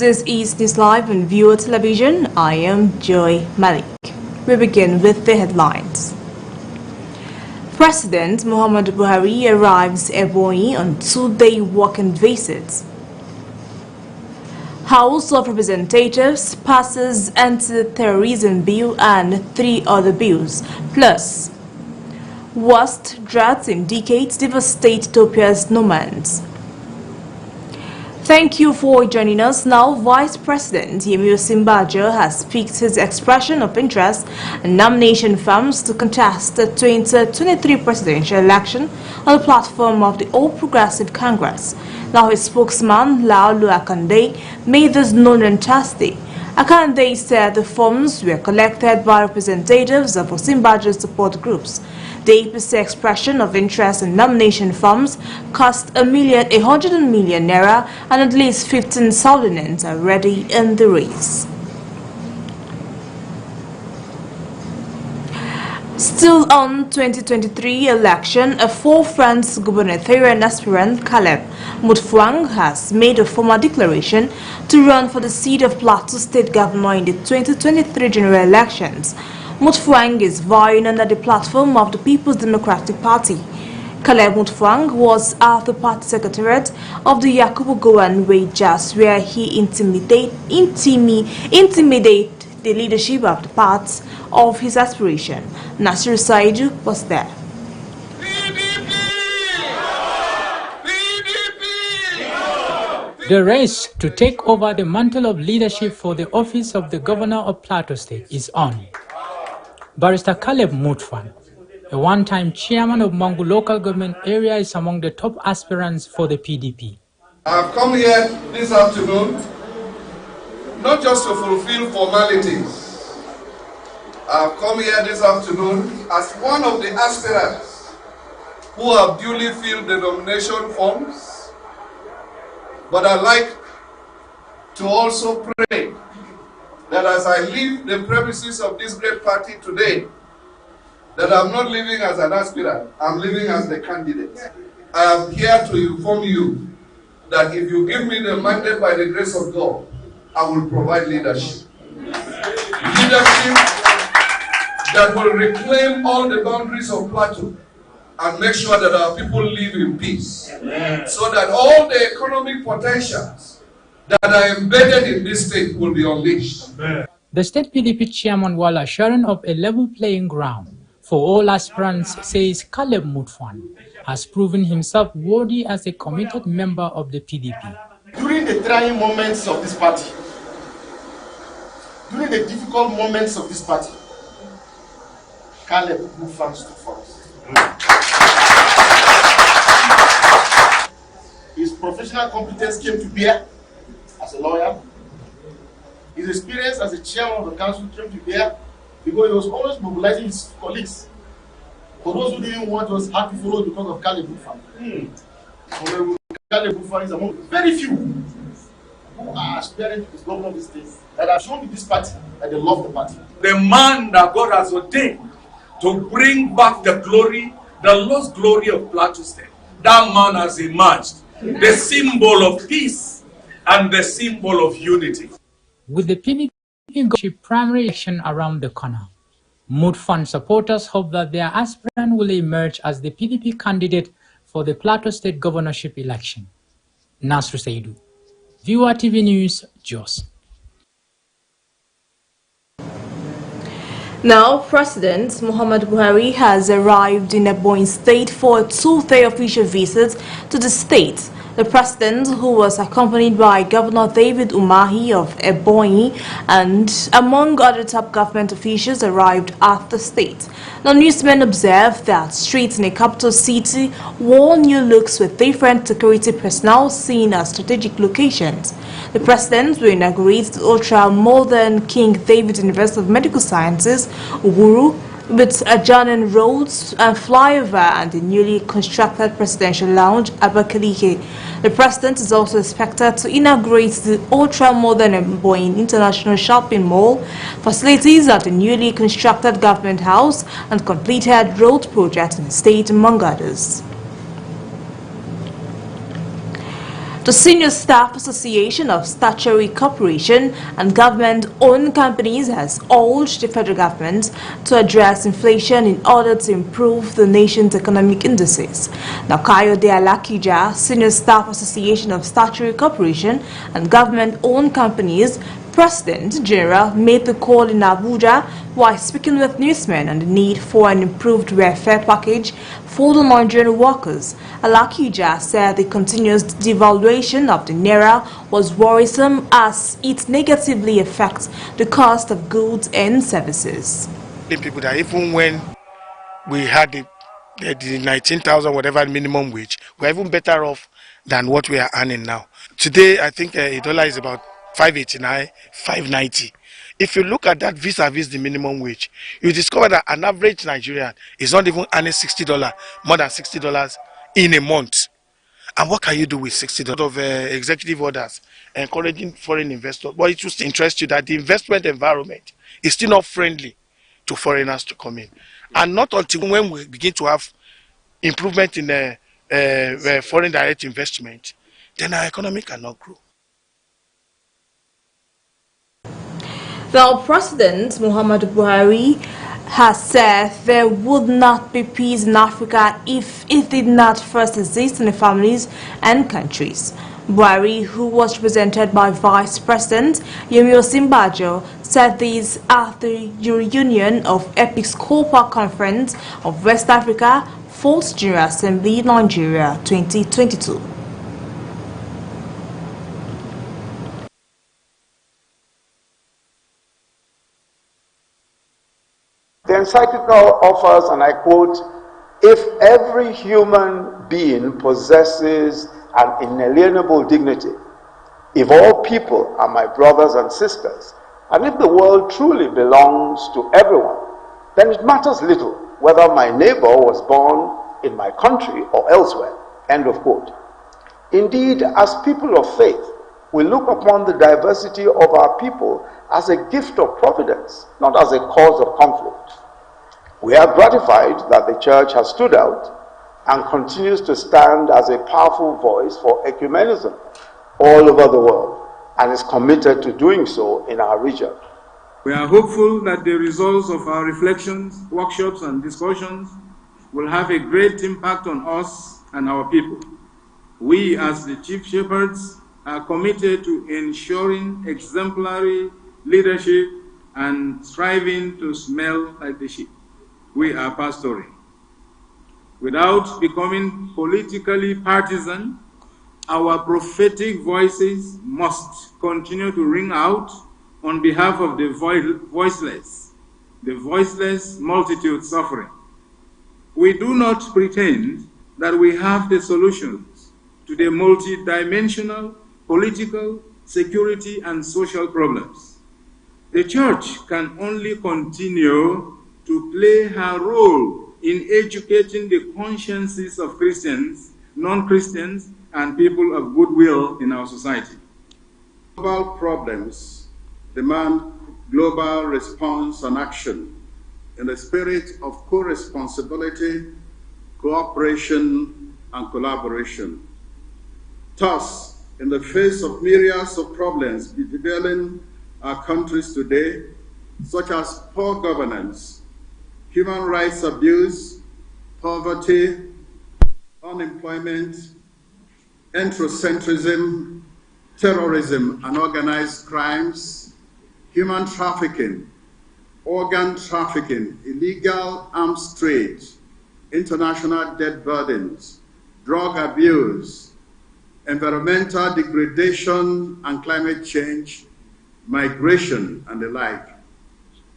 This is Newslive on Viewer Television. I am Joy Malik. We begin with the headlines. President Muhammadu Buhari arrives Ebonyi on 2-day working visit. House of Representatives passes anti-terrorism bill and 3 other bills, plus worst drought in decades devastate Ethiopia's nomads. Thank you for joining us. Now, Vice President Yemi Osinbajo has picked his expression of interest in nomination firms to contest the 2023 presidential election on the platform of the All Progressive Congress. Now, his spokesman, Laolu Akande, made this known on Thursday. Akande said the forms were collected by representatives of Osinbajo's support groups. The APC expression of interest in nomination forms cost 100 million naira, and at least 15 Southerners are ready in the race. Still on 2023 election, a four-France gubernatorial aspirant, Caleb Mutfwang, has made a formal declaration to run for the seat of Plateau State Governor in the 2023 general elections. Mutfwang is vying under the platform of the People's Democratic Party. Caleb Mutfwang was at the party secretariat of the Yakubu Gowon Wages, where he intimidated the leadership of the party of his aspiration. Nasir Saidu was there. The race to take over the mantle of leadership for the office of the Governor of Plateau State is on. Barrister Caleb Mutfwang, a one-time chairman of Mangu local government area, is among the top aspirants for the PDP. I have come here this afternoon not just to fulfill formalities. I have come here this afternoon as one of the aspirants who have duly filled the nomination forms, but I'd like to also pray that as I leave the premises of this great party today, that I'm not living as an aspirant, I'm living as the candidate. I am here to inform you that if you give me the mandate by the grace of God, I will provide leadership. Leadership that will reclaim all the boundaries of Plateau and make sure that our people live in peace. So that all the economic potentials that are embedded in this state will be unleashed. The state PDP chairman, while assuring of a level playing ground for all aspirants, says Caleb Mutfwang has proven himself worthy as a committed member of the PDP. During the trying moments of this party, during the difficult moments of this party, Caleb Mutfwang stood first. His professional competence came to bear as a lawyer. His experience as a chairman of the council came to bear because he was always mobilizing his colleagues. For those who didn't want us happy for us because of Caleb Mutfwang. Caleb Mutfwang is among very few who are aspiring to be governor of the state that have shown to this party that they love the party. The man that God has ordained to bring back the glory, the lost glory of Plateau State. That man has emerged, the symbol of peace and the symbol of unity. With the PDP primary election around the corner, Mutfwang supporters hope that their aspirant will emerge as the PDP candidate for the Plateau State governorship election. Nasru Saidu, Viewer TV News, Jos. Now, President Muhammadu Buhari has arrived in Ebonyi State for a 2-day official visit to the state. The president, who was accompanied by Governor David Umahi of Ebonyi and among other top government officials, arrived at the state. Now, newsmen observed that streets in the capital city wore new looks with different security personnel seen at strategic locations. The president will inaugurate the ultra-modern King David University of Medical Sciences, Uburu, with adjoining roads and flyover and the newly constructed presidential lounge, Abakaliki. The president is also expected to inaugurate the ultra-modern Ebonyi International Shopping Mall, facilities at the newly constructed government house, and completed road projects in the state, among others. The Senior Staff Association of Statutory Corporation and government-owned companies has urged the federal government to address inflation in order to improve the nation's economic indices. Kayode Alakija, Senior Staff Association of Statutory Corporation and government-owned companies President General made the call in Abuja while speaking with newsmen on the need for an improved welfare package for the Nigerian workers. Alakija said the continuous devaluation of the naira was worrisome as it negatively affects the cost of goods and services. People that even when we had the 19,000 whatever minimum wage, we're even better off than what we are earning now. Today, I think a dollar is about 589, 590. If you look at that vis-a-vis the minimum wage, you discover that an average Nigerian is not even earning $60, more than $60 in a month. And what can you do with $60 of executive orders encouraging foreign investors? But it just interests you that the investment environment is still not friendly to foreigners to come in. And not until when we begin to have improvement in foreign direct investment, then our economy cannot grow. Now, President Muhammad Buhari has said there would not be peace in Africa if it did not first exist in the families and countries. Buhari, who was represented by Vice President Yemi Osinbajo, said this at the reunion of Episcopal Conference of West Africa, 4th General Assembly, Nigeria, 2022. The encyclical offers, and I quote, "If every human being possesses an inalienable dignity, if all people are my brothers and sisters, and if the world truly belongs to everyone, then it matters little whether my neighbor was born in my country or elsewhere." End of quote. Indeed, as people of faith, we look upon the diversity of our people as a gift of providence, not as a cause of conflict. We are gratified that the Church has stood out and continues to stand as a powerful voice for ecumenism all over the world, and is committed to doing so in our region. We are hopeful that the results of our reflections, workshops, and discussions will have a great impact on us and our people. We, as the Chief Shepherds, are committed to ensuring exemplary leadership and striving to smell like the sheep we are pastoring. Without becoming politically partisan, our prophetic voices must continue to ring out on behalf of the voiceless multitude suffering. We do not pretend that we have the solutions to the multidimensional political, security, and social problems. The Church can only continue to play her role in educating the consciences of Christians, non-Christians, and people of goodwill in our society. Global problems demand global response and action in the spirit of co-responsibility, cooperation, and collaboration. Thus, in the face of myriads of problems bedeviling our countries today, such as poor governance, human rights abuse, poverty, unemployment, ethnocentrism, terrorism and organized crimes, human trafficking, organ trafficking, illegal arms trade, international debt burdens, drug abuse, environmental degradation and climate change, migration, and the like.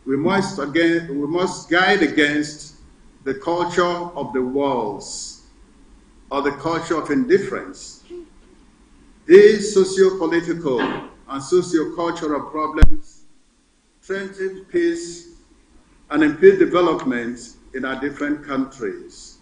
We must guide against the culture of the walls or the culture of indifference. These socio-political and socio-cultural problems threaten peace and impede development in our different countries.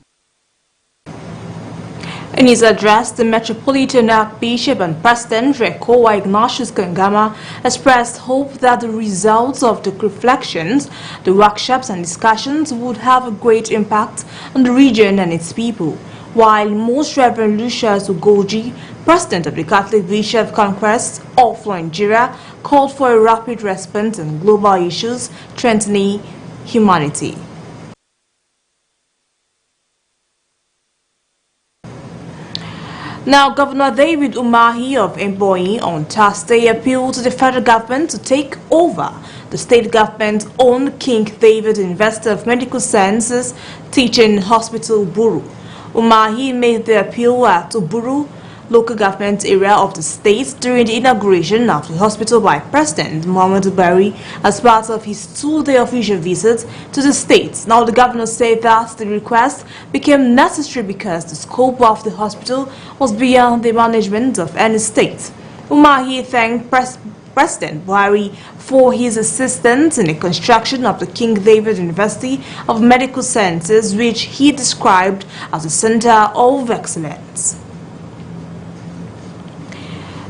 In his address, the Metropolitan Archbishop and President Rekowa Ignatius Kangama expressed hope that the results of the reflections, the workshops and discussions would have a great impact on the region and its people. while Most Reverend Lucius Ugoji, President of the Catholic Bishop Congress of Nigeria, called for a rapid response on global issues threatening humanity. Now, Governor David Umahi of Ebonyi on Thursday appealed to the federal government to take over the state government-owned King David University of Medical Sciences Teaching Hospital, Buru. Umahi made the appeal at Buru local government area of the state during the inauguration of the hospital by President Muhammadu Buhari as part of his 2-day official visit to the state. Now, the governor said that the request became necessary because the scope of the hospital was beyond the management of any state. Umahi thanked President Buhari for his assistance in the construction of the King David University of Medical Sciences, which he described as a center of excellence.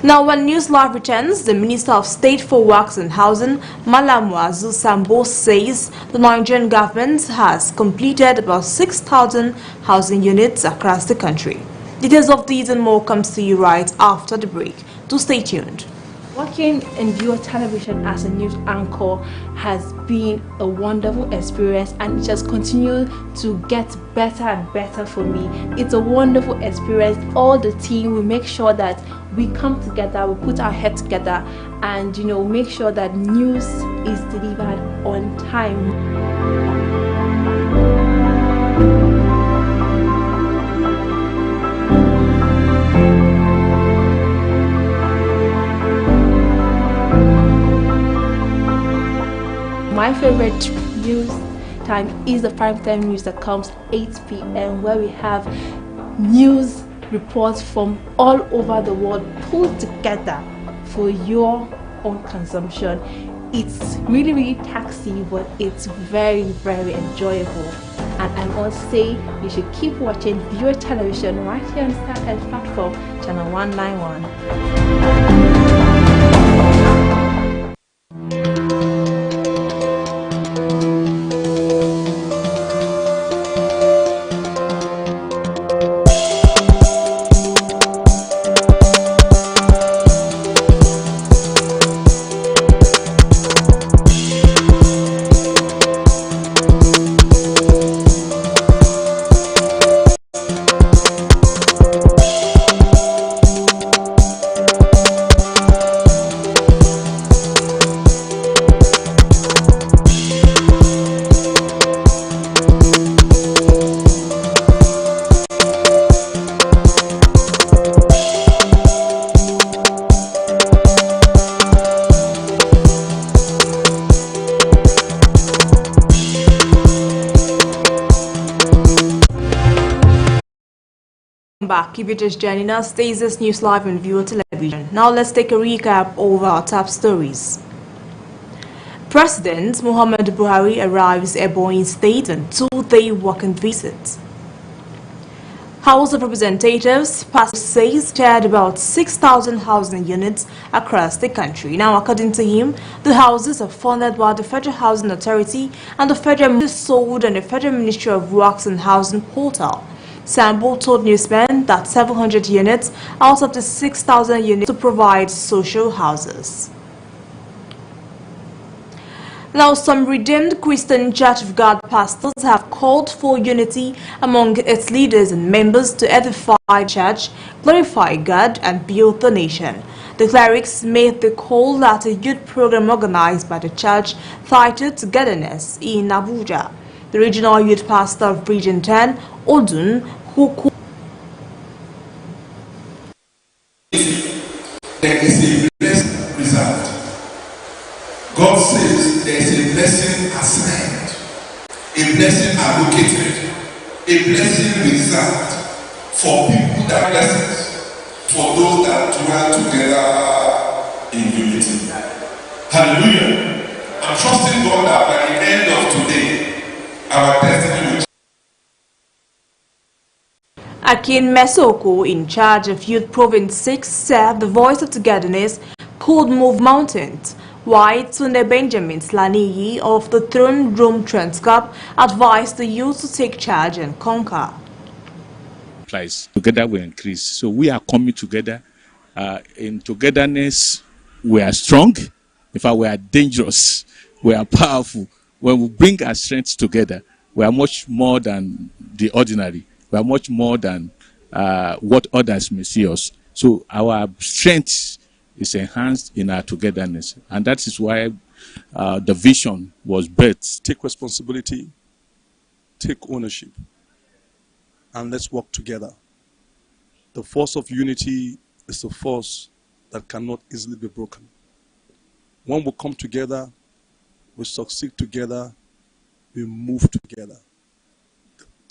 Now, when Newslive returns, the Minister of State for Works and Housing, Malam Muazu Sambo, says the Nigerian government has completed about 6,000 housing units across the country. Details of these and more comes to you right after the break. Do stay tuned. Working in viewer television as a news anchor has been a wonderful experience, and it just continued to get better and better for me. It's a wonderful experience. All the team, we make sure that we come together, we put our head together, and make sure that news is delivered on time. My favorite news time is the primetime news that comes 8 p.m. where we have news reports from all over the world put together for your own consumption. It's really taxing, but it's very enjoyable. And I must say, you should keep watching viewer television right here on Startimes platform, channel 191. Back. Keep it just joining us. This is Newslive on Viewer Television. Now let's take a recap of our top stories. President Muhammadu Buhari arrives at Ebonyi State on 2-day working visit. House of Representatives says shared about 6,000 housing units across the country. Now, according to him, the houses are funded by the Federal Housing Authority and the Federal Ministry sold on the Federal Ministry of Works and Housing portal. Sambo told newsmen that 700 units out of the 6,000 units to provide social houses. Now, some Redeemed Christian Church of God pastors have called for unity among its leaders and members to edify the church, glorify God, and build the nation. The clerics made the call at a youth program organized by the church titled Togetherness in Abuja. The regional youth pastor of Region 10, Odun, who there is a blessed result. God says there is a blessing assigned, a blessing allocated, a blessing reserved for people that blessings, for those that dwell together in unity. Hallelujah. I'm trusting God that by the end of today, our destiny will. Akin Mesoko, in charge of Youth Province 6, said the voice of togetherness could move mountains, while Tunde Benjamin Slaniyi of the Throne Room Transcorp advised the youth to take charge and conquer. multiplies. Together we increase. So we are coming together. In togetherness, we are strong. In fact, we are dangerous. We are powerful. When we bring our strengths together, we are much more than the ordinary. We are much more than what others may see us. So our strength is enhanced in our togetherness. And that is why the vision was birthed. Take responsibility, take ownership, and let's work together. The force of unity is a force that cannot easily be broken. When we come together, we succeed together, we move together.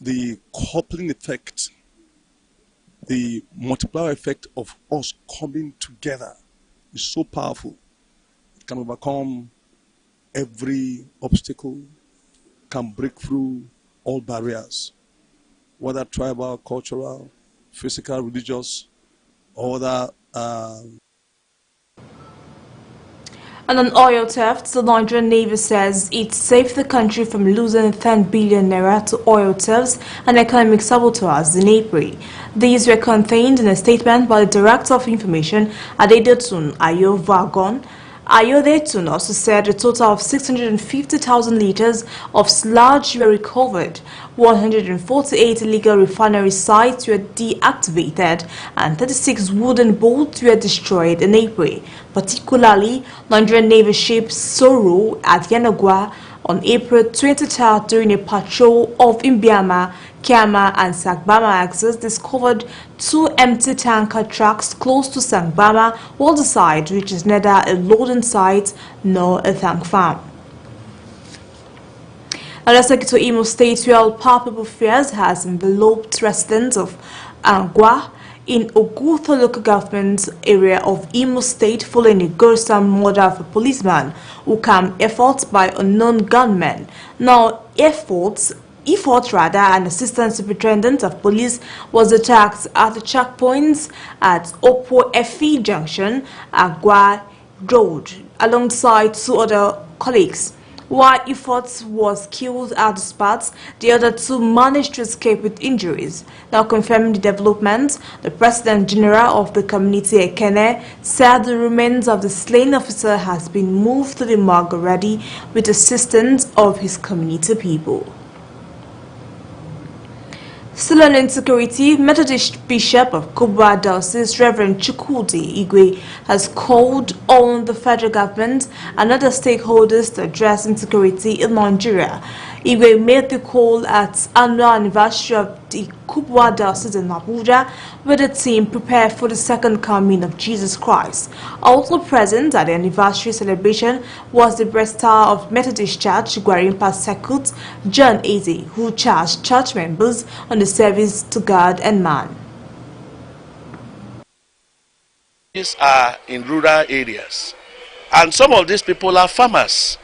The coupling effect, the multiplier effect of us coming together is so powerful. It can overcome every obstacle, can break through all barriers, whether tribal, cultural, physical, religious, or other. And on oil theft, the Nigerian Navy says it saved the country from losing 10 billion naira to oil thefts and economic saboteurs in April. These were contained in a statement by the Director of Information, Adedotun Ayovagon. Ayodetun also said a total of 650,000 liters of sludge were recovered, 148 illegal refinery sites were deactivated, and 36 wooden boats were destroyed in April. Particularly, Nigerian Navy ship Soro at Yanagwa on April 23rd during a patrol of Imbiama, Kiama and Sangbama axis discovered 2 empty tanker trucks close to Sangbama, while the site, which is neither a loading site nor a tank farm. And let's take it to Imo State, where palpable fears has enveloped residents of Angwa in Ogutho local government area of Imo State following a gruesome murder of a policeman who came efforts by unknown gunmen. Now, an assistant superintendent of police was attacked at the checkpoints at Opo Efi Junction, Agua Road, alongside 2 other colleagues. While Ifot was killed at the spot, the other 2 managed to escape with injuries. Now confirming the development, the President General of the community, Ekene, said the remains of the slain officer has been moved to the morgue already with assistance of his community people. Still on insecurity, Methodist Bishop of Kubwa Diocese, Reverend Chukwudi Igwe, has called on the federal government and other stakeholders to address insecurity in Nigeria. Igwe made the call at annual anniversary of the Kubwa Diocese in Abuja, where the team prepared for the second coming of Jesus Christ. Also present at the anniversary celebration was the Breastar of Methodist Church, Gwarimpa Sekut, John Eze, who charged church members on the service to God and man. These are in rural areas, and some of these people are farmers.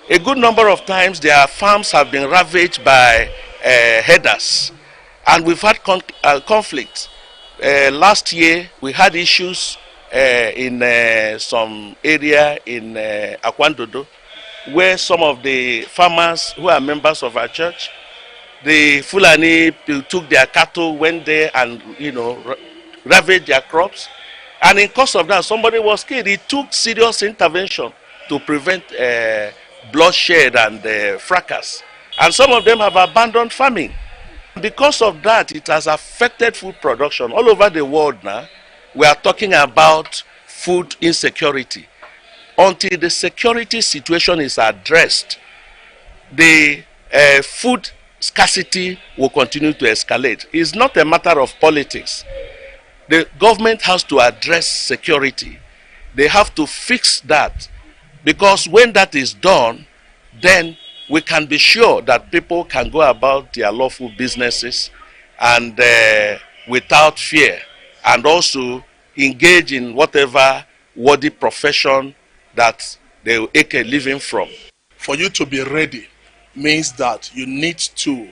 A good number of times their farms have been ravaged by herders, and we've had conflict. Last year we had issues in some area in Akwandodo, where some of the farmers who are members of our church, the Fulani took their cattle, went there and ravaged their crops, and in course of that somebody was killed. It took serious intervention to prevent bloodshed and fracas, and some of them have abandoned farming. Because of that, it has affected food production all over the world. Now we are talking about food insecurity. Until the security situation is addressed, the food scarcity will continue to escalate. It's not a matter of politics. The government has to address security. They have to fix that, because when that is done, then we can be sure that people can go about their lawful businesses and without fear, and also engage in whatever worthy profession that they will make a living from. For you to be ready means that you need to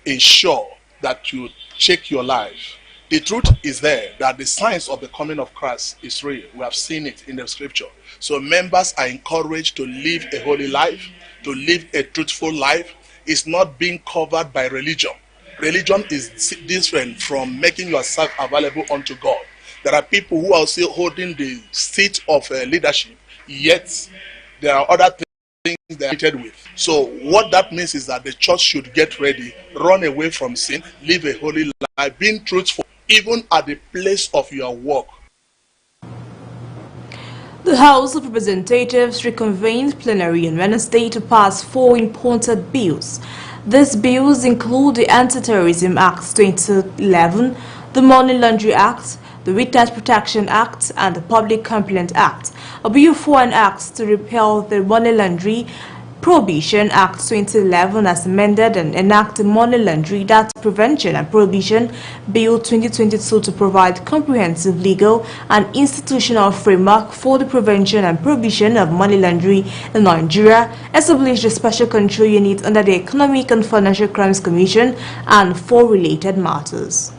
ensure that you check your life. The truth is there that the signs of the coming of Christ is real. We have seen it in the scripture. So members are encouraged to live a holy life, to live a truthful life. It's not being covered by religion. religion is different from making yourself available unto God. There are people who are still holding the seat of leadership, yet there are other things they are treated with. So what that means is that the church should get ready, run away from sin, live a holy life, being truthful, even at the place of your work. The House of Representatives reconvened plenary on Wednesday to pass 4 important bills. These bills include the Anti-Terrorism Act 2011, the Money Laundering Act, the Witness Protection Act, and the Public Complaint Act. A bill for an act to repeal the Money Laundering Prohibition Act 2011 as amended and enact the Money Laundering Prevention and Prohibition Bill 2022 to provide comprehensive legal and institutional framework for the prevention and prohibition of money laundering in Nigeria, establish a special control unit under the Economic and Financial Crimes Commission, and 4 related matters.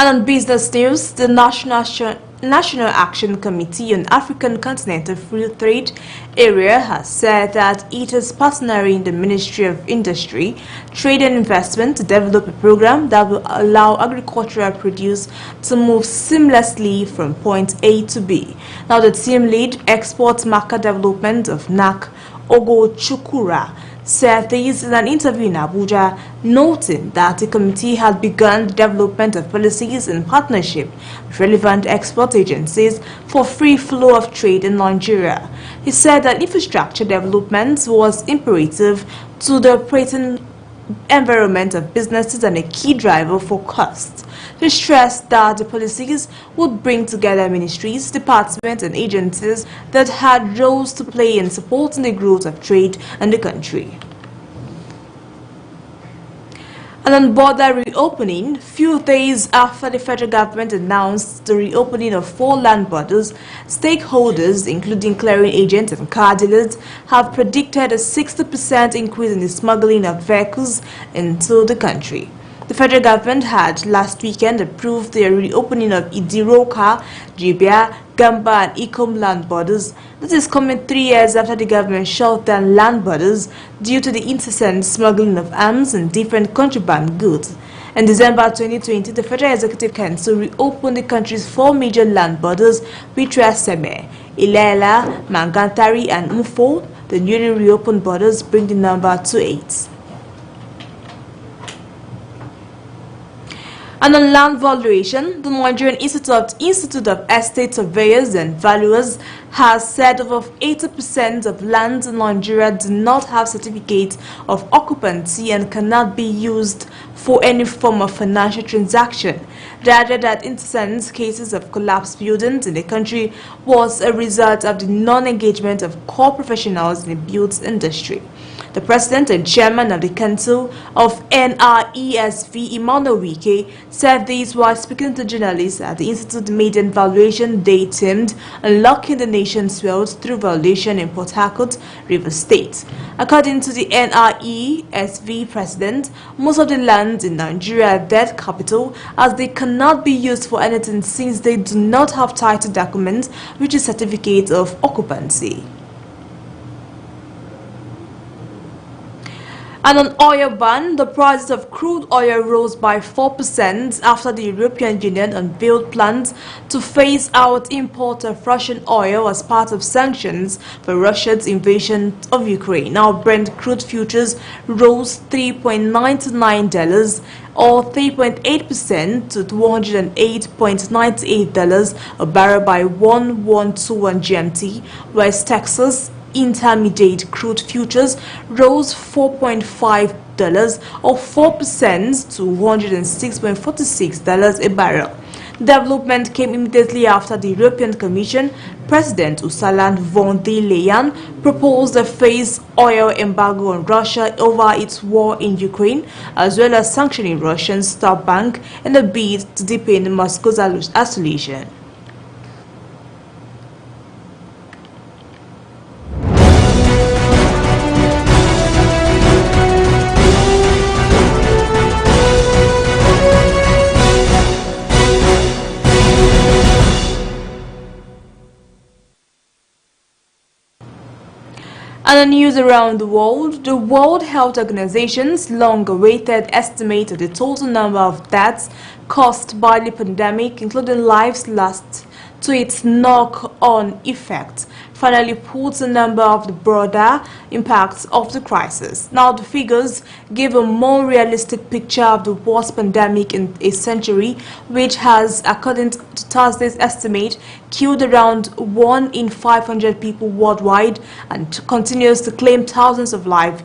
And on business news, the National Action Committee on African Continental Free Trade Area has said that it is partnering in the Ministry of Industry, Trade and Investment to develop a program that will allow agricultural produce to move seamlessly from point A to B. Now, the team lead export market development of NAC, Ogo Chukura, said this in an interview in Abuja, noting that the committee had begun the development of policies in partnership with relevant export agencies for free flow of trade in Nigeria. He said that infrastructure development was imperative to the operating environment of businesses and a key driver for cost. He stressed that the policies would bring together ministries, departments and agencies that had roles to play in supporting the growth of trade in the country. And on border reopening, few days after the federal government announced the reopening of 4 land borders, stakeholders, including clearing agents and car dealers, have predicted a 60% increase in the smuggling of vehicles into the country. The federal government had last weekend approved the reopening of Idiroka, Jibia, Gamba and Ikom land borders. This is coming 3 years after the government shut down land borders due to the incessant smuggling of arms and different contraband goods. In December 2020, the Federal Executive Council reopened the country's 4 major land borders, which were Seme, Ilela, Mangantari and Mufo. The newly reopened borders bring the number to 8. And on land valuation, the Nigerian Institute of Estate Surveyors and Valuers has said over 80% of lands in Nigeria do not have certificates of occupancy and cannot be used for any form of financial transaction. They added that incessant cases of collapsed buildings in the country was a result of the non-engagement of core professionals in the built industry. The president and chairman of the Council of NRESV, Emmanuel Wike, said this while speaking to journalists at the Institute Maiden Valuation Day teamed Unlocking the Nation's Wealth Through Valuation in Port Harcourt, Rivers State. According to the NRESV president, most of the lands in Nigeria are dead capital as they cannot be used for anything since they do not have title documents, which is certificate of occupancy. And on oil ban, the price of crude oil rose by 4% after the European Union unveiled plans to phase out import of Russian oil as part of sanctions for Russia's invasion of Ukraine. Now, Brent crude futures rose $3.99 or 3.8% to $108.98 a barrel by 1121 GMT, whereas Texas Intermediate crude futures rose $4.5 or 4% to $106.46 a barrel. Development came immediately after the European Commission President Ursula von der Leyen proposed a phased oil embargo on Russia over its war in Ukraine, as well as sanctioning Russian Star Bank in a bid to deepen Moscow's isolation. And the news around the World Health Organization's long-awaited estimate of the total number of deaths caused by the pandemic, including lives lost to its knock-on effects, finally puts a number of the broader impacts of the crisis. Now, the figures give a more realistic picture of the worst pandemic in a century, which has, according to Thursday's estimate, killed around 1 in 500 people worldwide and continues to claim thousands of lives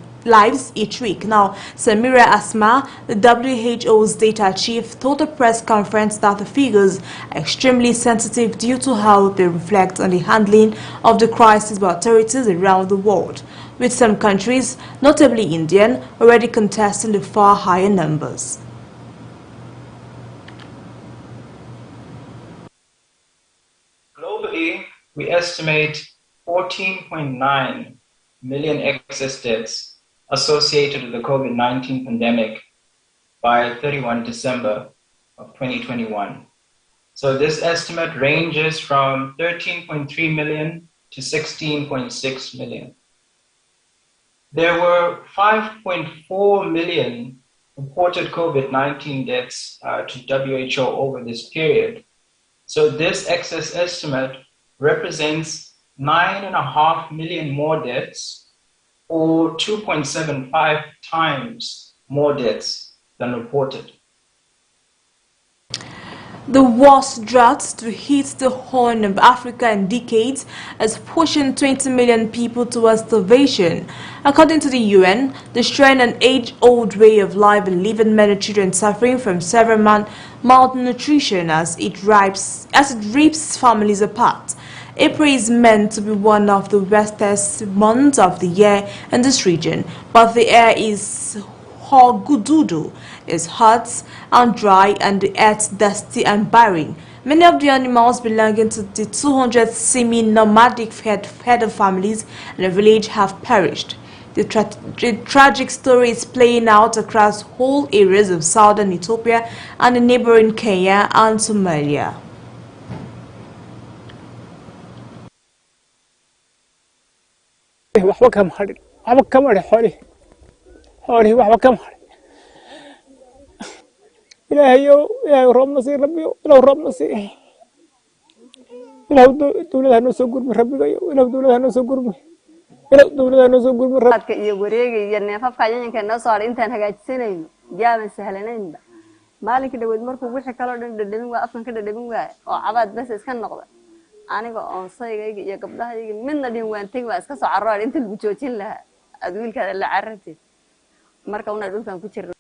each week. Now, Samira Asma, the WHO's data chief, told a press conference that the figures are extremely sensitive due to how they reflect on the handling of the crisis by authorities around the world, with some countries, notably India, already contesting the far higher numbers. Globally, we estimate 14.9 million excess deaths associated with the COVID-19 pandemic by 31 December of 2021. So this estimate ranges from 13.3 million to 16.6 million. There were 5.4 million reported COVID-19 deaths to WHO over this period. So this excess estimate represents 9.5 million more deaths, or 2.75 times more deaths than reported. The worst drought to hit the Horn of Africa in decades is pushing 20 million people towards starvation. According to the UN, destroying an age-old way of life and leaving many children suffering from severe malnutrition as it rips families apart. April is meant to be one of the wettest months of the year in this region, but the air is hogududu, is hot and dry, and the earth dusty and barren. Many of the animals belonging to the 200 semi-nomadic herder families in the village have perished. The tragic story is playing out across whole areas of southern Ethiopia and the neighboring Kenya and Somalia. waxba kama hadhin waxba kama hadhin xoolihii waxba kama hadhin ilaahay roob na sii rabbiyo ilaahu roob na sii ilaahu dawladaha noo soo gurmi rabbigayo ilaahu dawladaha noo soo gurmi ilaahu dawladaha noo soo gurmi rabbiga iyo wareega iyo neefafka yanka noo soo intaan hagaajisanayno jaaban sahlanaynba maalinka dhaweed markuu wixii kala dhadhamin waa afkan ka dhadhamin waa oo cabaad bas iska noqda aniga oon saygayga iyo gabdhahayga midna dhin waan tagi waa iska soo carroor inta lagu joojin lahaa aad wiilkaada la carartay marka una dhulkan ku jirno.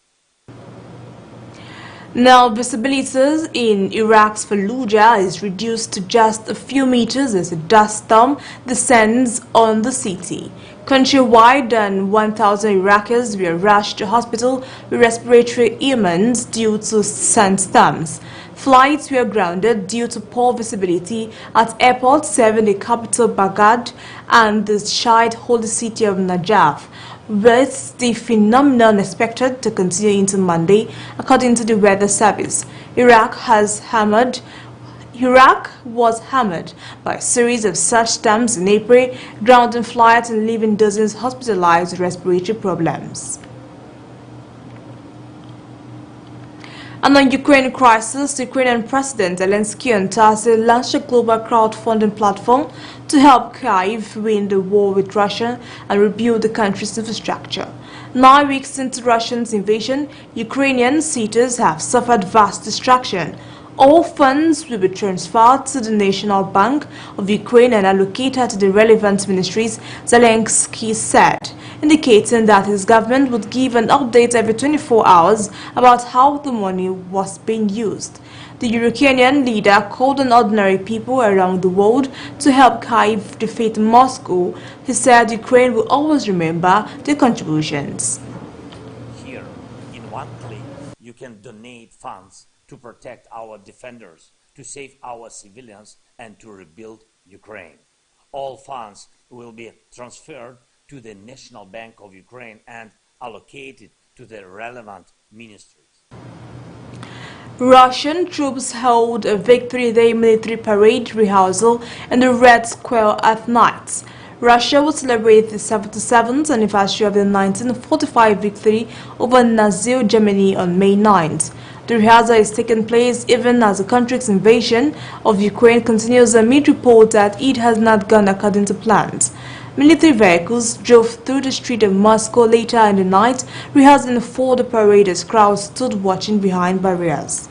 Now, visibility in Iraq's Fallujah is reduced to just a few meters as a dust storm descends on the city. Countrywide, than 1,000 Iraqis were rushed to hospital with respiratory ailments due to sandstorms. Flights were grounded due to poor visibility at airports serving the capital Baghdad and the Shiite holy city of Najaf, with the phenomenon expected to continue into Monday, according to the weather service. Iraq was hammered by a series of such storms in April, grounding flights and leaving dozens hospitalized with respiratory problems. And on Ukraine crisis, Ukrainian President Zelensky on Thursday launched a global crowdfunding platform to help Kyiv win the war with Russia and rebuild the country's infrastructure. 9 weeks into Russia's invasion, Ukrainian cities have suffered vast destruction. All funds will be transferred to the National Bank of Ukraine and allocated to the relevant ministries, Zelensky said, indicating that his government would give an update every 24 hours about how the money was being used. The Ukrainian leader called on ordinary people around the world to help Kyiv defeat Moscow. He said Ukraine will always remember their contributions. Here, in one click, you can donate funds to protect our defenders, to save our civilians, and to rebuild Ukraine. All funds will be transferred to the National Bank of Ukraine and allocated to the relevant ministries. Russian troops held a Victory Day military parade rehearsal in the Red Square at night. Russia will celebrate the 77th anniversary of the 1945 victory over Nazi Germany on May 9th. The rehearsal is taking place even as the country's invasion of Ukraine continues amid reports that it has not gone according to plans. Military vehicles drove through the street of Moscow later in the night, rehearsing for the parade as crowds stood watching behind barriers.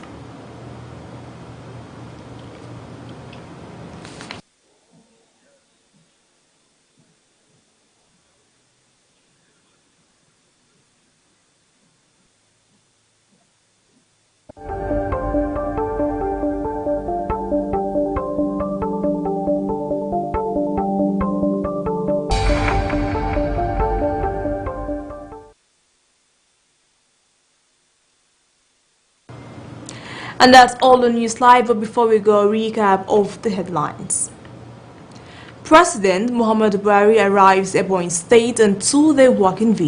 And that's all on Newslive. But before we go, a recap of the headlines. President Muhammadu Buhari arrives at Ebonyi State on 2-day working visa.